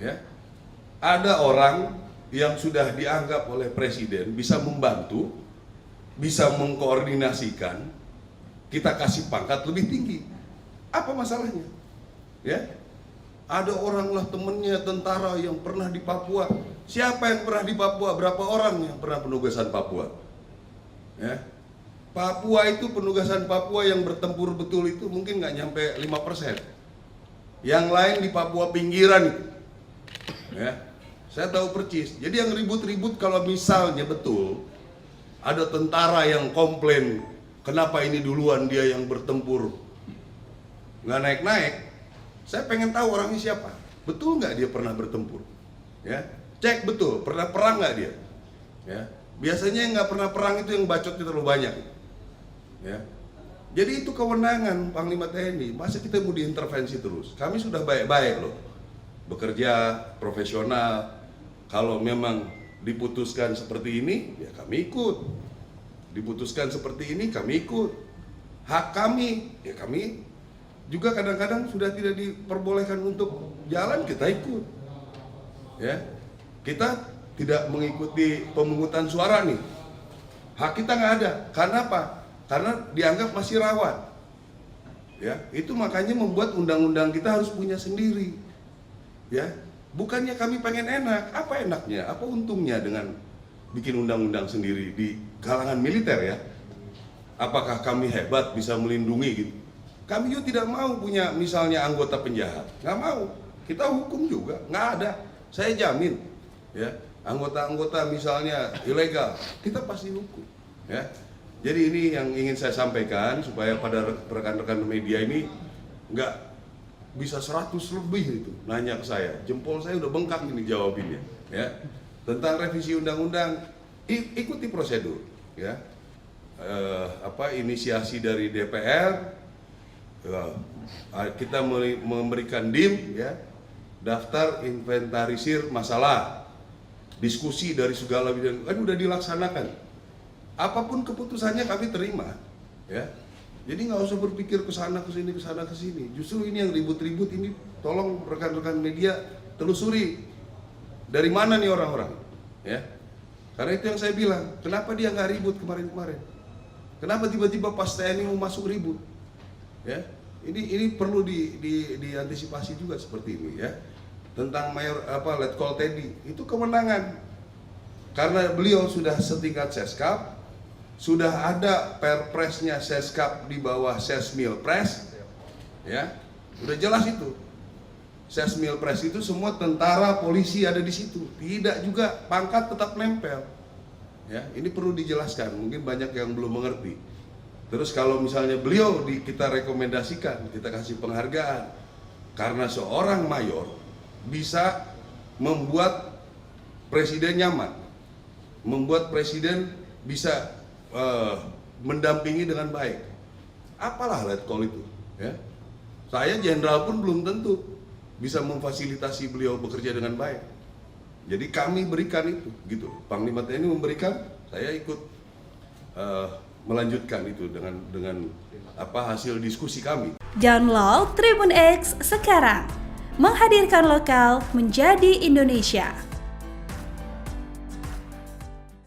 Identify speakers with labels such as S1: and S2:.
S1: Ya, ada orang yang sudah dianggap oleh presiden bisa membantu, bisa mengkoordinasikan, kita kasih pangkat lebih tinggi. Apa masalahnya? Ya, ada orang lah temennya tentara yang pernah di Papua. Siapa yang pernah di Papua? Berapa orang yang pernah penugasan Papua? Ya, Papua itu penugasan Papua yang bertempur betul itu mungkin nggak nyampe 5%. Yang lain di Papua pinggiran itu. Ya, saya tahu percis. Jadi yang ribut-ribut kalau misalnya betul ada tentara yang komplain kenapa ini duluan dia yang bertempur nggak naik-naik, saya pengen tahu orangnya siapa. Betul nggak dia pernah bertempur? Ya, cek betul pernah perang nggak dia? Ya, biasanya yang nggak pernah perang itu yang bacotnya terlalu banyak. Ya, jadi itu kewenangan Panglima TNI. Masa kita mau diintervensi terus? Kami sudah baik-baik loh, bekerja profesional. Kalau memang diputuskan seperti ini, ya kami ikut. Diputuskan seperti ini, kami ikut. Hak kami, ya kami juga kadang-kadang sudah tidak diperbolehkan untuk jalan, kita ikut. Ya, kita tidak mengikuti pemungutan suara nih. Hak kita nggak ada. Karena apa? Karena dianggap masih rawan. Ya, itu makanya membuat undang-undang kita harus punya sendiri. Ya, bukannya kami pengen enak, apa enaknya, apa untungnya dengan bikin undang-undang sendiri di kalangan militer ya? Apakah kami hebat bisa melindungi gitu? Kami juga tidak mau punya misalnya anggota penjahat, nggak mau. Kita hukum juga, nggak ada. Saya jamin, ya anggota-anggota misalnya ilegal, kita pasti hukum. Ya, jadi ini yang ingin saya sampaikan supaya pada rekan-rekan media ini nggak bisa 100 lebih itu nanya ke saya, jempol saya udah bengkak ini jawabinnya. Ya, tentang revisi undang-undang, ikuti prosedur. Ya, inisiasi dari DPR, kita memberikan DIM, ya, daftar inventarisir masalah, diskusi dari segala bidang, kan udah dilaksanakan. Apapun keputusannya kami terima, ya. Jadi nggak usah berpikir kesana kesini kesana kesini. Justru ini yang ribut-ribut ini, tolong rekan-rekan media telusuri dari mana nih orang-orang, ya. Karena itu yang saya bilang, kenapa dia nggak ribut kemarin-kemarin? Kenapa tiba-tiba pas TNI mau masuk ribut? Ya, ini perlu diantisipasi juga seperti ini, ya. Tentang Letkol Teddy itu kewenangan, karena beliau sudah setingkat Seskap, sudah ada perpresnya Seskap di bawah Sesmilpres, ya, udah jelas itu. Sesmilpres itu semua tentara, polisi ada di situ, tidak juga pangkat tetap nempel. Ya, ini perlu dijelaskan, mungkin banyak yang belum mengerti. Terus kalau misalnya beliau kita rekomendasikan, kita kasih penghargaan, karena seorang mayor bisa membuat presiden nyaman, membuat presiden bisa mendampingi dengan baik. Apalah Letkol itu, ya. Saya jenderal pun belum tentu bisa memfasilitasi beliau bekerja dengan baik. Jadi kami berikan itu, gitu. Panglima TNI memberikan, saya ikut melanjutkan itu dengan hasil diskusi kami.
S2: Download Tribun X sekarang, menghadirkan lokal menjadi Indonesia.